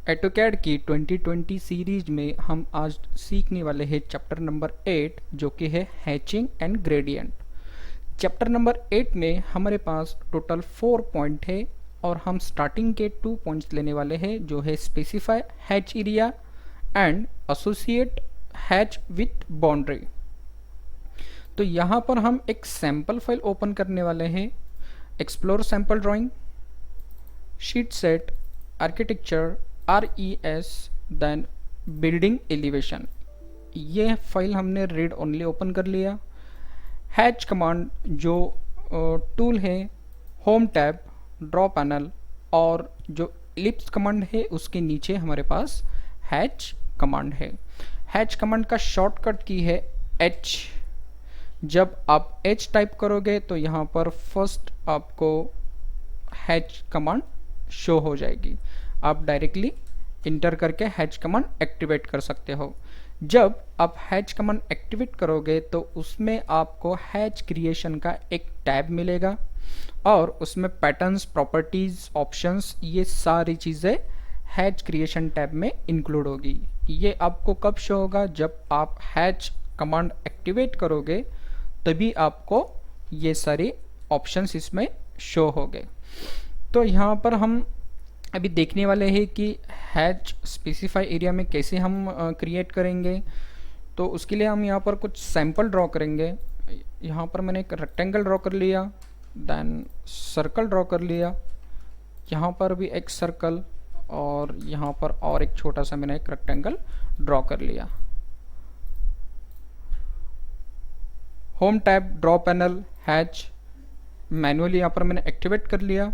AutoCAD की 2020 series में हम आज सीखने वाले हैं चैप्टर नंबर 8 जो कि है hatching and gradient. Chapter number 8 में हमारे पास टोटल 4 पॉइंट है और हम स्टार्टिंग के 2 पॉइंट्स लेने वाले हैं जो है specify hatch area and associate hatch with boundary. तो यहाँ पर हम एक सैम्पल फाइल ओपन करने वाले हैं। Explore sample drawing, sheet set, architecture, RES, then building elevation. ये फाइल हमने रीड ओनली ओपन कर लिया। हैच कमांड जो टूल है, होम टैब, ड्रॉ पैनल और जो इलिप्स कमांड है उसके नीचे हमारे पास हैच कमांड है। हैच कमांड का शॉर्टकट की है H। जब आप H टाइप करोगे तो यहाँ पर फर्स्ट आपको हैच कमांड शो हो जाएगी। आप डायरेक्टली इंटर करके हैच कमांड एक्टिवेट कर सकते हो। जब आप हैच कमांड एक्टिवेट करोगे तो उसमें आपको हैच क्रिएशन का एक टैब मिलेगा और उसमें पैटर्न्स, प्रॉपर्टीज, ऑप्शंस, ये सारी चीज़ें हैच क्रिएशन टैब में इंक्लूड होगी। ये आपको कब शो होगा? जब आप हैच कमांड एक्टिवेट करोगे तभी आपको ये सारी ऑप्शंस इसमें शो होंगे। तो यहाँ पर हम अभी देखने वाले हैं कि हैच स्पेसिफाई एरिया में कैसे हम क्रिएट करेंगे। तो उसके लिए हम यहाँ पर कुछ सैंपल ड्रॉ करेंगे। यहाँ पर मैंने एक रेक्टेंगल ड्रॉ कर लिया, देन सर्कल ड्रॉ कर लिया, यहाँ पर भी एक सर्कल और यहाँ पर और एक छोटा सा मैंने एक रेक्टेंगल ड्रॉ कर लिया। Home tab, draw panel, hatch manually यहाँ पर मैंने एक्टिवेट कर लिया।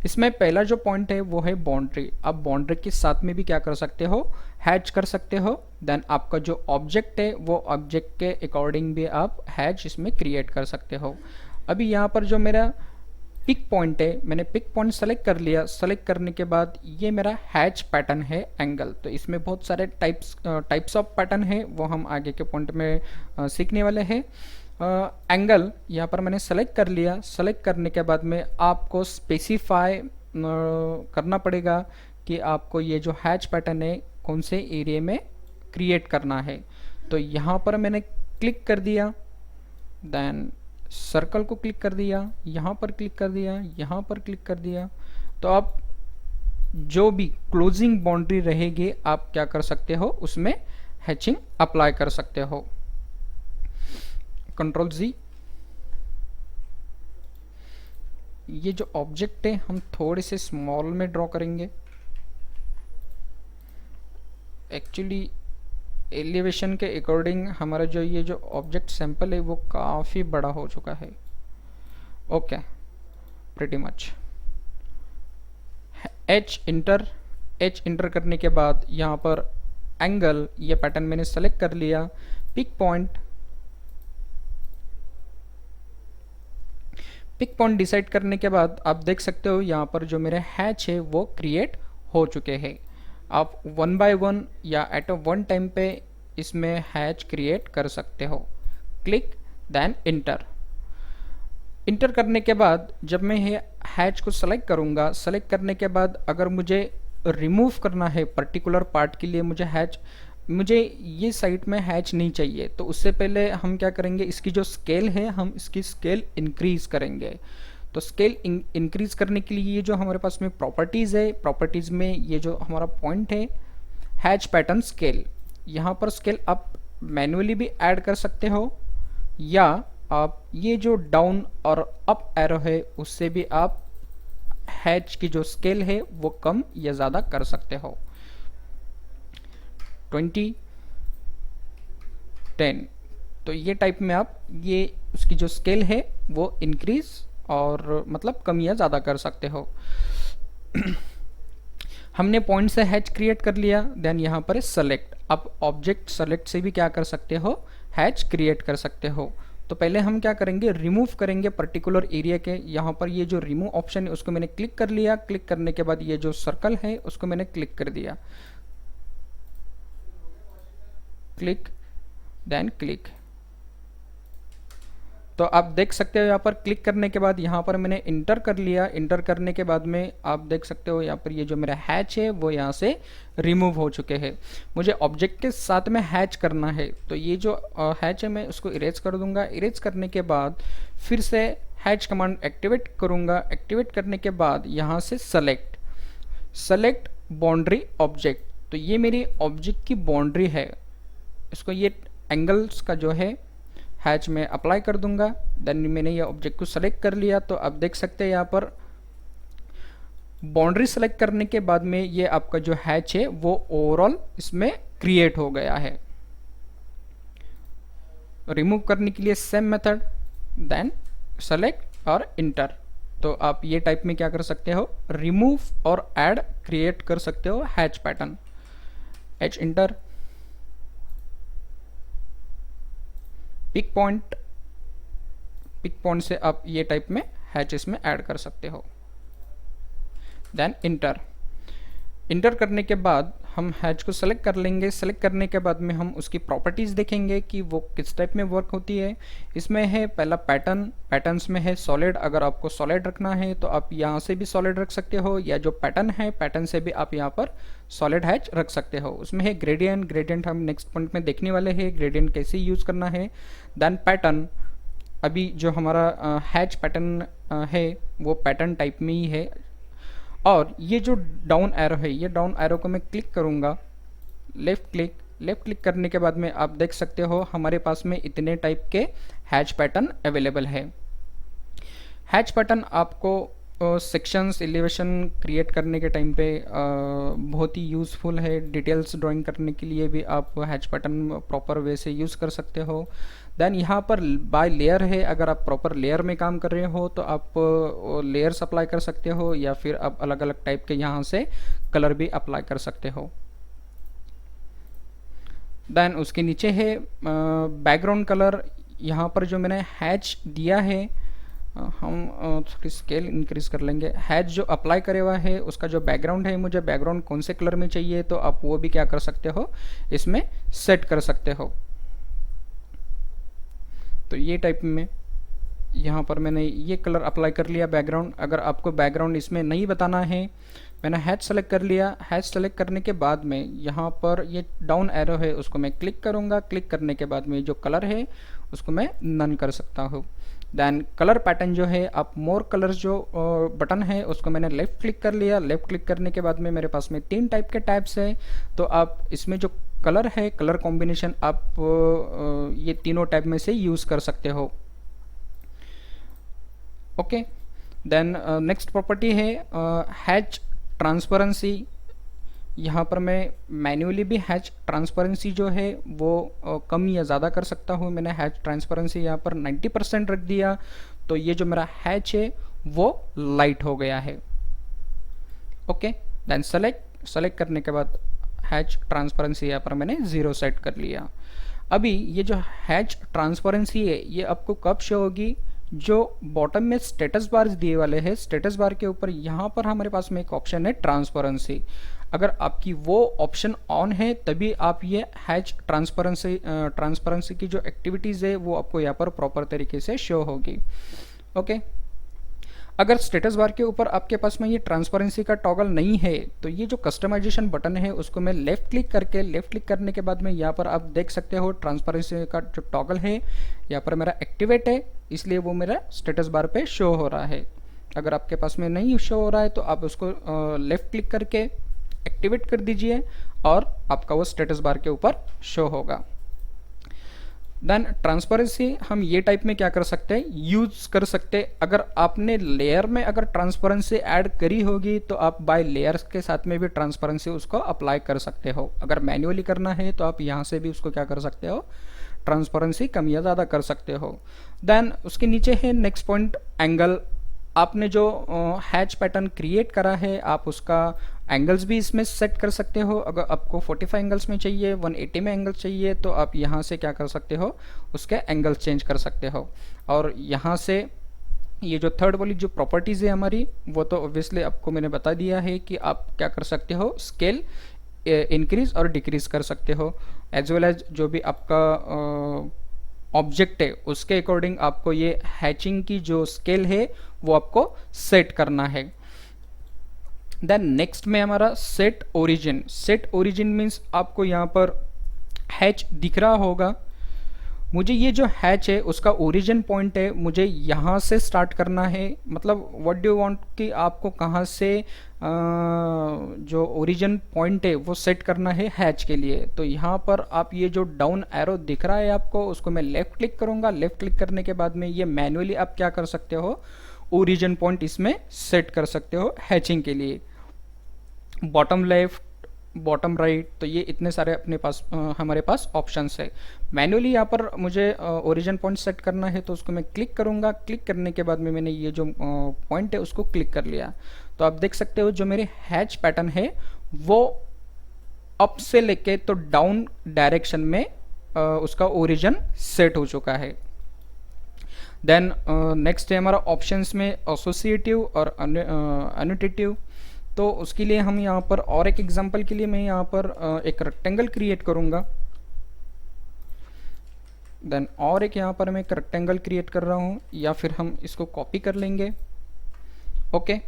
इसमें पहला जो पॉइंट है वो है बाउंड्री। आप बाउंड्री के साथ में भी क्या कर सकते हो? हैच कर सकते हो। देन आपका जो ऑब्जेक्ट है वो ऑब्जेक्ट के अकॉर्डिंग भी आप हैच इसमें क्रिएट कर सकते हो। अभी यहाँ पर जो मेरा पिक पॉइंट है, मैंने पिक पॉइंट सेलेक्ट कर लिया। सेलेक्ट करने के बाद ये मेरा हैच पैटर्न है एंगल। तो इसमें बहुत सारे टाइप्स ऑफ पैटर्न है, वो हम आगे के पॉइंट में सीखने वाले हैं। एंगल यहाँ पर मैंने सेलेक्ट कर लिया। सेलेक्ट करने के बाद में आपको स्पेसिफाई करना पड़ेगा कि आपको ये जो हैच पैटर्न है कौन से एरिया में क्रिएट करना है। तो यहाँ पर मैंने क्लिक कर दिया, देन सर्कल को क्लिक कर दिया, यहाँ पर क्लिक कर दिया, यहाँ पर क्लिक कर दिया। तो आप जो भी क्लोजिंग बाउंड्री रहेगी आप क्या कर सकते हो? उसमें हैचिंग अप्लाई कर सकते हो। Control Z। ये जो ऑब्जेक्ट है हम थोड़े से स्मॉल में ड्रॉ करेंगे। एक्चुअली एलिवेशन के अकॉर्डिंग हमारा जो ये जो ऑब्जेक्ट सैंपल है वो काफ़ी बड़ा हो चुका है। Okay, pretty much. H inter करने के बाद यहाँ पर एंगल, ये पैटर्न मैंने सेलेक्ट कर लिया। पिक पॉइंट डिसाइड करने के बाद आप देख सकते हो यहाँ पर जो मेरे हैच है वो क्रिएट हो चुके हैं। आप 1 बाय 1 या एट अ वन टाइम पे इसमें हैच क्रिएट कर सकते हो। क्लिक, देन इंटर करने के बाद जब मैं ये हैच को सेलेक्ट करूँगा, सेलेक्ट करने के बाद अगर मुझे रिमूव करना है पर्टिकुलर पार्ट के लिए, मुझे ये साइड में हैच नहीं चाहिए, तो उससे पहले हम क्या करेंगे? इसकी जो स्केल है हम इसकी स्केल इंक्रीज करेंगे। तो स्केल इंक्रीज करने के लिए ये जो हमारे पास में प्रॉपर्टीज़ है, प्रॉपर्टीज़ में ये जो हमारा पॉइंट है हैच पैटर्न स्केल, यहाँ पर स्केल आप मैनुअली भी ऐड कर सकते हो या आप ये जो डाउन और अप एरो है उससे भी आप हैच की जो स्केल है वो कम या ज़्यादा कर सकते हो। 20, 10। तो ये टाइप में आप ये उसकी जो स्केल है वो इंक्रीज और मतलब कम या ज़्यादा कर सकते हो। हमने पॉइंट से हैच क्रिएट कर लिया। देन यहाँ पर सेलेक्ट। अब ऑब्जेक्ट सेलेक्ट से भी क्या कर सकते हो? हैच क्रिएट कर सकते हो। तो पहले हम क्या करेंगे? रिमूव करेंगे पर्टिकुलर एरिया के। यहाँ पर ये जो रिमूव ऑप्शन है उसको मैंने क्लिक कर लिया। क्लिक करने के बाद ये जो सर्कल है उसको मैंने क्लिक कर दिया। Click, then click. तो आप देख सकते हो यहाँ पर क्लिक करने के बाद यहाँ पर मैंने इंटर कर लिया। इंटर करने के बाद में आप देख सकते हो यहाँ पर ये जो मेरा हैच है वो यहाँ से रिमूव हो चुके हैं। मुझे ऑब्जेक्ट के साथ में हैच करना है, तो ये जो हैच है मैं उसको इरेज कर दूंगा। इरेज करने के बाद फिर से हैच कमांड एक्टिवेट करूंगा। एक्टिवेट करने के बाद यहाँ से सेलेक्ट बाउंड्री ऑब्जेक्ट, तो ये मेरी ऑब्जेक्ट की बाउंड्री है। इसको ये एंगल्स का जो है हैच में अप्लाई कर दूंगा। देन मैंने ये ऑब्जेक्ट को सेलेक्ट कर लिया। तो आप देख सकते हैं यहाँ पर बाउंड्री सेलेक्ट करने के बाद में ये आपका जो हैच है वो ओवरऑल इसमें क्रिएट हो गया है। रिमूव करने के लिए सेम मेथड, देन सेलेक्ट और इंटर। तो आप ये टाइप में क्या कर सकते हो, रिमूव और ऐड क्रिएट कर सकते हो hatch pattern. H enter, pick point से आप ये टाइप में हैचेस में ऐड कर सकते हो। देन इंटर करने के बाद हम हैच को सेलेक्ट कर लेंगे। सेलेक्ट करने के बाद में हम उसकी प्रॉपर्टीज़ देखेंगे कि वो किस टाइप में वर्क होती है। इसमें है पहला पैटर्न्स में है सॉलिड। अगर आपको सॉलिड रखना है तो आप यहाँ से भी सॉलिड रख सकते हो, या जो पैटर्न है पैटर्न से भी आप यहाँ पर सॉलिड हैच रख सकते हो। उसमें है ग्रेडियंट हम नेक्स्ट पॉइंट में देखने वाले हैं, ग्रेडियंट कैसे यूज़ करना है। देन पैटर्न, अभी जो हमारा हैच पैटर्न है वो पैटर्न टाइप में ही है। और ये जो डाउन एरो है, ये डाउन एरो को मैं क्लिक करूँगा, लेफ़्ट क्लिक करने के बाद में आप देख सकते हो हमारे पास में इतने टाइप के हैच पैटर्न अवेलेबल है। हैच पैटर्न आपको सेक्शंस एलिवेशन क्रिएट करने के टाइम पे बहुत ही यूज़फुल है। डिटेल्स ड्राइंग करने के लिए भी आप हैच पैटर्न प्रॉपर वे से यूज़ कर सकते हो। देन यहाँ पर बाय लेयर है, अगर आप प्रॉपर लेयर में काम कर रहे हो तो आप लेयर्स अप्लाई कर सकते हो, या फिर आप अलग अलग टाइप के यहाँ से कलर भी अप्लाई कर सकते हो। देन उसके नीचे है बैकग्राउंड कलर। यहाँ पर जो मैंने हैच दिया है, हम स्केल इंक्रीज कर लेंगे। हैच जो अप्लाई करे हुआ है उसका जो बैकग्राउंड है, मुझे बैकग्राउंड कौन से कलर में चाहिए तो आप वो भी क्या कर सकते हो, इसमें सेट कर सकते हो। तो ये टाइप में यहाँ पर मैंने ये कलर अप्लाई कर लिया बैकग्राउंड। अगर आपको बैकग्राउंड इसमें नहीं बताना है, मैंने हैच सेलेक्ट कर लिया। हैच सेलेक्ट करने के बाद में यहाँ पर ये डाउन एरो है उसको मैं क्लिक करूँगा। क्लिक करने के बाद में जो कलर है उसको मैं नन कर सकता हूँ। देन कलर पैटर्न जो है, आप मोर कलर्स जो बटन है उसको मैंने लेफ़्ट क्लिक कर लिया। लेफ़्ट क्लिक करने के बाद में मेरे पास में 3 टाइप के टैब्स है। तो आप इसमें जो कलर है, कलर कॉम्बिनेशन आप ये तीनों टैब में से यूज़ कर सकते हो। ओके, देन नेक्स्ट प्रॉपर्टी है हैच ट्रांसपेरेंसी। यहाँ पर मैं मैन्युअली भी हैच ट्रांसपेरेंसी जो है वो कम या ज़्यादा कर सकता हूँ। मैंने हैच ट्रांसपेरेंसी यहाँ पर 90% रख दिया, तो ये जो मेरा हैच है वो लाइट हो गया है। ओके, देन सेलेक्ट करने के बाद हैच ट्रांसपेरेंसी यहाँ पर मैंने 0 सेट कर लिया। अभी ये जो हैच ट्रांसपेरेंसी है ये आपको कब शो होगी, जो बॉटम में स्टेटस बार दिए वाले हैं, स्टेटस बार के ऊपर यहाँ पर हमारे पास में एक ऑप्शन है ट्रांसपेरेंसी। अगर आपकी वो ऑप्शन ऑन है तभी आप ये हैच ट्रांसपेरेंसी की जो एक्टिविटीज़ है वो आपको यहाँ पर प्रॉपर तरीके से शो होगी। ओके, अगर स्टेटस बार के ऊपर आपके पास में ये ट्रांसपेरेंसी का टॉगल नहीं है तो ये जो कस्टमाइजेशन बटन है उसको मैं लेफ़्ट क्लिक करने के बाद में यहाँ पर आप देख सकते हो ट्रांसपेरेंसी का जो टॉगल है यहाँ पर मेरा एक्टिवेट है, इसलिए वो मेरा स्टेटस बार पे शो हो रहा है। अगर आपके पास में नहीं शो हो रहा है तो आप उसको लेफ़्ट क्लिक करके एक्टिवेट कर दीजिए और आपका वो स्टेटस बार के ऊपर शो होगा। देन ट्रांसपेरेंसी हम ये टाइप में क्या कर सकते हैं, यूज कर सकते हैं। अगर आपने लेयर में अगर ट्रांसपेरेंसी ऐड करी होगी तो आप बाय लेयर्स के साथ में भी ट्रांसपेरेंसी उसको अप्लाई कर सकते हो। अगर मैन्युअली करना है तो आप यहाँ से भी उसको क्या कर सकते हो, ट्रांसपेरेंसी कम या ज़्यादा कर सकते हो। देन उसके नीचे है नेक्स्ट पॉइंट एंगल। आपने जो हैच पैटर्न क्रिएट करा है आप उसका एंगल्स भी इसमें सेट कर सकते हो। अगर आपको 45 एंगल्स में चाहिए, 180 में एंगल चाहिए तो आप यहाँ से क्या कर सकते हो, उसके एंगल्स चेंज कर सकते हो। और यहाँ से ये जो थर्ड वाली जो प्रॉपर्टीज़ है हमारी वो तो ऑब्वियसली आपको मैंने बता दिया है कि आप क्या कर सकते हो, स्केल इंक्रीज और डिक्रीज कर सकते हो, एज वेल एज जो भी आपका ऑब्जेक्ट है उसके अकॉर्डिंग आपको ये हैचिंग की जो स्केल है वो आपको सेट करना है। देन नेक्स्ट में हमारा set origin. Set origin means आपको यहाँ पर हैच दिख रहा होगा, मुझे ये जो हैच है उसका ओरिजिन पॉइंट है, मुझे यहाँ से स्टार्ट करना है। मतलब व्हाट डू यू वांट कि आपको कहाँ से जो ओरिजिन पॉइंट है वो सेट करना है हैच के लिए। तो यहाँ पर आप ये जो डाउन एरो दिख रहा है आपको, उसको मैं लेफ्ट क्लिक करूँगा। लेफ्ट क्लिक करने के बाद में ये मैनुअली आप क्या कर सकते हो, ओरिजिन पॉइंट इसमें सेट कर सकते हो हैचिंग के लिए। बॉटम लेफ्ट, बॉटम राइट, तो ये इतने सारे अपने पास हमारे पास ऑप्शंस है। मैनुअली यहाँ पर मुझे ओरिजिन पॉइंट सेट करना है तो उसको मैं क्लिक करूँगा। क्लिक करने के बाद में मैंने ये जो पॉइंट है उसको क्लिक कर लिया। तो आप देख सकते हो जो मेरे हैच पैटर्न है वो अप से लेके तो डाउन डायरेक्शन में उसका ओरिजिन सेट हो चुका है। देन नेक्स्ट है हमारा ऑप्शंस में एसोसिएटिव और एनोटेटिव। तो उसके लिए हम यहाँ पर और एक एग्जांपल के लिए मैं यहाँ पर एक रेक्टेंगल क्रिएट करूँगा। देन और एक यहाँ पर मैं एक रेक्टेंगल क्रिएट कर रहा हूँ, या फिर हम इसको कॉपी कर लेंगे। ओके,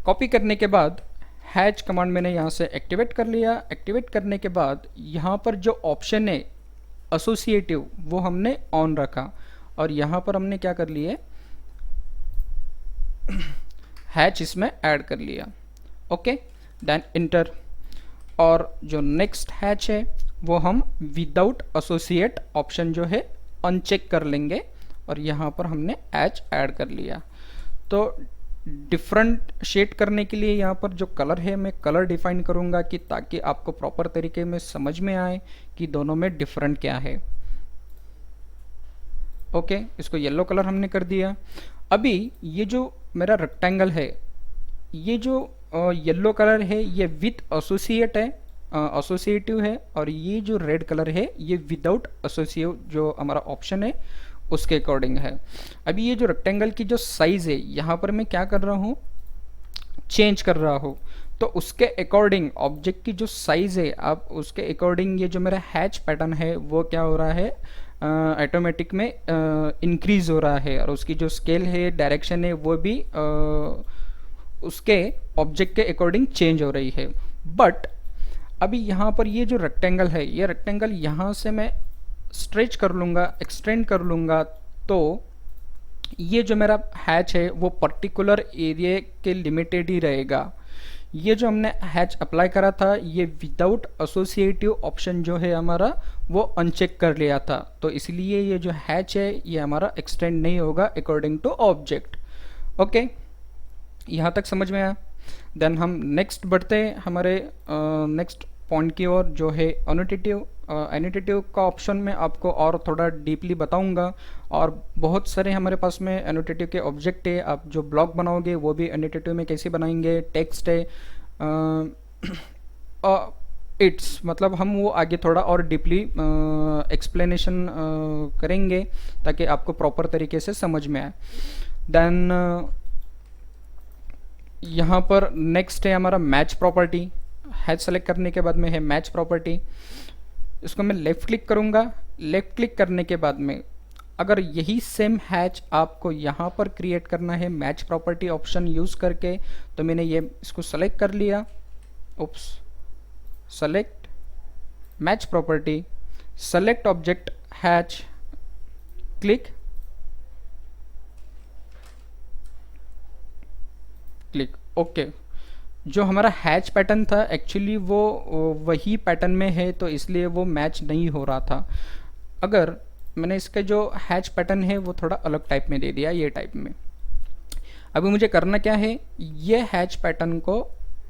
कॉपी करने के बाद हैच कमांड मैंने यहाँ से एक्टिवेट कर लिया। एक्टिवेट करने के बाद यहाँ पर जो ऑप्शन है एसोसिएटिव वो हमने ऑन रखा, और यहाँ पर हमने क्या कर लिए, हैच इसमें ऐड कर लिया। Okay, then enter. और जो नेक्स्ट हैच है वो हम विदाउट एसोसिएट ऑप्शन जो है अनचेक कर लेंगे, और यहाँ पर हमने हैच ऐड कर लिया। तो डिफरेंट शेड करने के लिए यहाँ पर जो कलर है मैं कलर डिफाइन करूँगा कि ताकि आपको प्रॉपर तरीके में समझ में आए कि दोनों में डिफरेंट क्या है। ओके, इसको येलो कलर हमने कर दिया। अभी ये जो मेरा रेक्टेंगल है, ये जो येलो कलर है ये विथ एसोसिएट है, एसोसिएटिव है, और ये जो रेड कलर है ये विदाउट एसोसिएटिव जो हमारा ऑप्शन है उसके अकॉर्डिंग है। अभी ये जो रेक्टेंगल की जो साइज है यहाँ पर मैं क्या कर रहा हूँ, चेंज कर रहा हूँ। तो उसके अकॉर्डिंग ऑब्जेक्ट की जो साइज है आप उसके अकॉर्डिंग ये जो मेरा हैच पैटर्न है वो क्या हो रहा है, ऑटोमेटिक में इंक्रीज हो रहा है, और उसकी जो स्केल है डायरेक्शन है वो भी उसके ऑब्जेक्ट के अकॉर्डिंग चेंज हो रही है। बट अभी यहाँ पर ये जो रेक्टेंगल है, ये रेक्टेंगल यहाँ से मैं स्ट्रेच कर लूँगा, एक्सटेंड कर लूँगा, तो ये जो मेरा हैच है वो पर्टिकुलर एरिया के लिमिटेड ही रहेगा। ये जो हमने हैच अप्लाई करा था ये विदाउट एसोसिएटिव ऑप्शन जो है हमारा वो अनचेक कर लिया था, तो इसलिए ये जो हैच है ये हमारा एक्सटेंड नहीं होगा अकॉर्डिंग टू ऑब्जेक्ट। ओके, यहाँ तक समझ में आया। देन हम नेक्स्ट बढ़ते हैं हमारे नेक्स्ट पॉइंट की ओर, जो है एनोटेटिव। एनोटेटिव का ऑप्शन मैं आपको और थोड़ा डीपली बताऊंगा, और बहुत सारे हमारे पास में एनोटेटिव के ऑब्जेक्ट है। आप जो ब्लॉग बनाओगे वो भी एनोटेटिव में कैसे बनाएंगे, टेक्स्ट है, इट्स, मतलब हम वो आगे थोड़ा और डीपली एक्सप्लेनेशन करेंगे ताकि आपको प्रॉपर तरीके से समझ में आए। देन यहाँ पर नेक्स्ट है हमारा मैच प्रॉपर्टी। हैच सेलेक्ट करने के बाद में है मैच प्रॉपर्टी। इसको मैं लेफ़्ट क्लिक करूँगा। लेफ़्ट क्लिक करने के बाद में अगर यही सेम हैच आपको यहाँ पर क्रिएट करना है मैच प्रॉपर्टी ऑप्शन यूज़ करके, तो मैंने ये इसको सेलेक्ट कर लिया। Oops, select match property, select object hatch, click click. Okay, जो हमारा हैच पैटर्न था एक्चुअली वो वही पैटर्न में है, तो इसलिए वो मैच नहीं हो रहा था। अगर मैंने इसका जो हैच पैटर्न है वो थोड़ा अलग टाइप में दे दिया, ये टाइप में। अभी मुझे करना क्या है, ये हैच पैटर्न को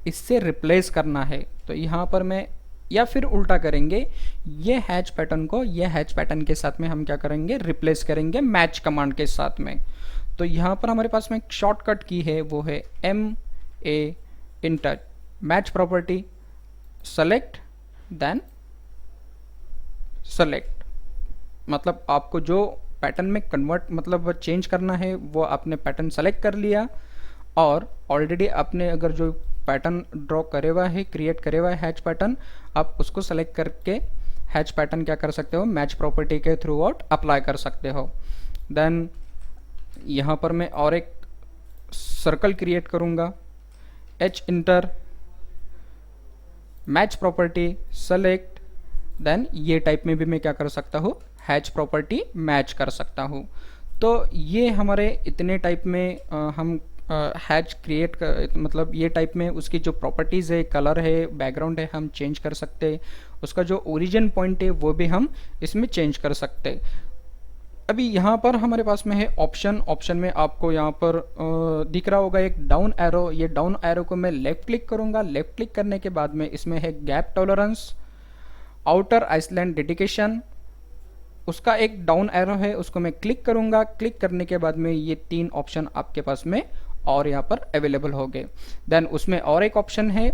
इससे रिप्लेस करना है। तो यहाँ पर मैं, या फिर उल्टा करेंगे, ये हैच पैटर्न को ये हैच पैटर्न के साथ में हम क्या करेंगे, रिप्लेस करेंगे मैच कमांड के साथ में। तो यहाँ पर हमारे पास में एक शॉर्टकट की है, वो है MA enter match property, select, then select. मतलब आपको जो पैटर्न में कन्वर्ट मतलब चेंज करना है वो आपने पैटर्न सेलेक्ट कर लिया, और ऑलरेडी आपने अगर जो पैटर्न ड्रॉ करे हुआ है, क्रिएट करे हुआ है हैच पैटर्न, आप उसको सेलेक्ट करके हैच पैटर्न क्या कर सकते हो, मैच प्रॉपर्टी के थ्रू आउट अप्लाई कर सकते हो। देन यहाँ पर मैं और एक सर्कल क्रिएट करूँगा, H enter match property select, then ये टाइप में भी मैं क्या कर सकता हूँ, हैच प्रॉपर्टी मैच कर सकता हूँ। तो ये हमारे इतने टाइप में हम हैच क्रिएट मतलब ये टाइप में उसकी जो प्रॉपर्टीज़ है, कलर है, बैकग्राउंड है, हम चेंज कर सकते हैं। उसका जो ओरिजिन पॉइंट है वो भी हम इसमें चेंज कर सकते हैं। अभी यहाँ पर हमारे पास में है ऑप्शन। ऑप्शन में आपको यहाँ पर दिख रहा होगा एक डाउन एरो। ये डाउन एरो को मैं लेफ्ट क्लिक करूँगा। लेफ्ट क्लिक करने के बाद में इसमें है gap tolerance, outer island detection, उसका एक डाउन एरो है, उसको मैं क्लिक करूँगा। क्लिक करने के बाद में ये 3 ऑप्शन आपके पास में और यहाँ पर अवेलेबल हो गए। देन उसमें और एक ऑप्शन है,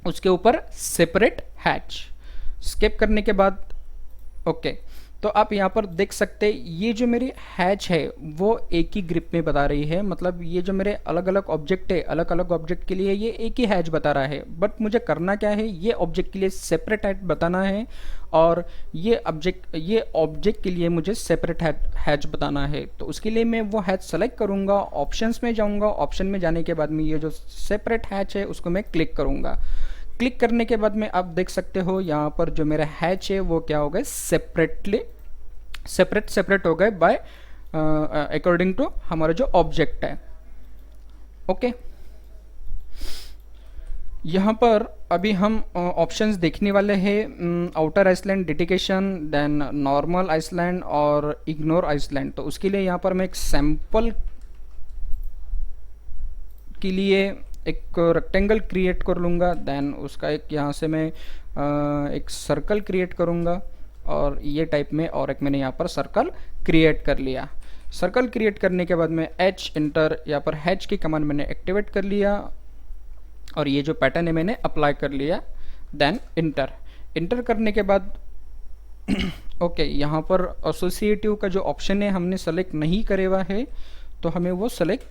उसके ऊपर सेपरेट हैच। स्किप करने के बाद ओके, तो आप यहाँ पर देख सकते हैं ये जो मेरी हैच है वो एक ही ग्रिप में बता रही है। मतलब ये जो मेरे अलग अलग ऑब्जेक्ट है, अलग अलग ऑब्जेक्ट के लिए ये एक ही हैच बता रहा है। बट मुझे करना क्या है, ये ऑब्जेक्ट के लिए सेपरेट हैच बताना है और ये ऑब्जेक्ट के लिए मुझे सेपरेट हैच बताना है। तो उसके लिए मैं वो हैच सेलेक्ट करूँगा, ऑप्शंस में जाऊँगा। ऑप्शन में जाने के बाद में ये जो सेपरेट हैच है उसको मैं क्लिक करूँगा। क्लिक करने के बाद में आप देख सकते हो यहाँ पर जो मेरा हैच है वो क्या हो गए, सेपरेट हो गए बाय अकॉर्डिंग टू हमारा जो ऑब्जेक्ट है। ओके, यहाँ पर अभी हम ऑप्शंस देखने वाले हैं, outer island detection, then normal island और इग्नोर आइसलैंड। तो उसके लिए यहाँ पर मैं एक सैंपल के लिए एक रेक्टेंगल क्रिएट कर लूँगा। देन उसका एक यहाँ से मैं एक सर्कल क्रिएट करूँगा और ये टाइप में और एक मैंने यहाँ पर सर्कल क्रिएट कर लिया। सर्कल क्रिएट करने के बाद में एच इंटर, यहाँ पर हैच की कमांड मैंने एक्टिवेट कर लिया और ये जो पैटर्न है मैंने अप्लाई कर लिया। देन इंटर करने के बाद ओके, यहाँ पर एसोसिएटिव का जो ऑप्शन है हमने सेलेक्ट नहीं करे हुआ है, तो हमें वो सेलेक्ट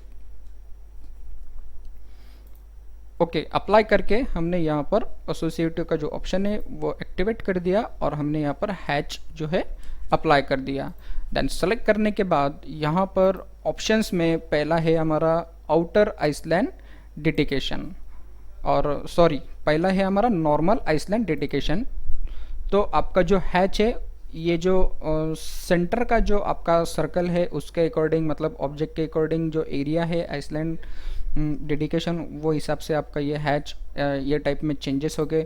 अप्लाई करके हमने यहाँ पर एसोसिएटिव का जो ऑप्शन है वो एक्टिवेट कर दिया और हमने यहाँ पर हैच जो है अप्लाई कर दिया। देन सेलेक्ट करने के बाद यहाँ पर ऑप्शंस में पहला है हमारा आउटर आइसलैंड डेडिकेशन, और सॉरी पहला है हमारा नॉर्मल आइसलैंड डेडिकेशन। तो आपका जो हैच है, ये जो सेंटर का जो आपका सर्कल है उसके अकॉर्डिंग, मतलब ऑब्जेक्ट के अकॉर्डिंग जो एरिया है आइसलैंड डेडिकेशन, वो हिसाब से आपका ये हैच ये टाइप में चेंजेस हो गए।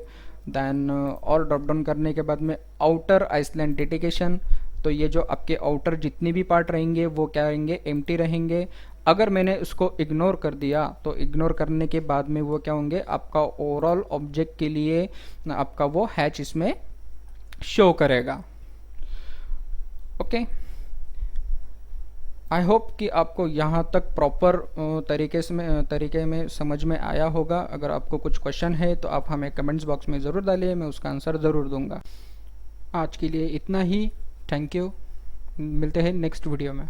देन और ड्रॉप डाउन करने के बाद में आउटर आइसलैंड डेडिकेशन, तो ये जो आपके आउटर जितने भी पार्ट रहेंगे वो क्या रहेंगे, एम्प्टी रहेंगे। अगर मैंने उसको इग्नोर कर दिया तो इग्नोर करने के बाद में वो क्या होंगे, आपका ओवरऑल ऑब्जेक्ट के लिए आपका वो हैच इसमें शो करेगा। ओके, आई होप कि आपको यहाँ तक प्रॉपर तरीके में समझ में आया होगा। अगर आपको कुछ क्वेश्चन है तो आप हमें कमेंट्स बॉक्स में ज़रूर डालिए, मैं उसका आंसर ज़रूर दूंगा। आज के लिए इतना ही, थैंक यू, मिलते हैं नेक्स्ट वीडियो में।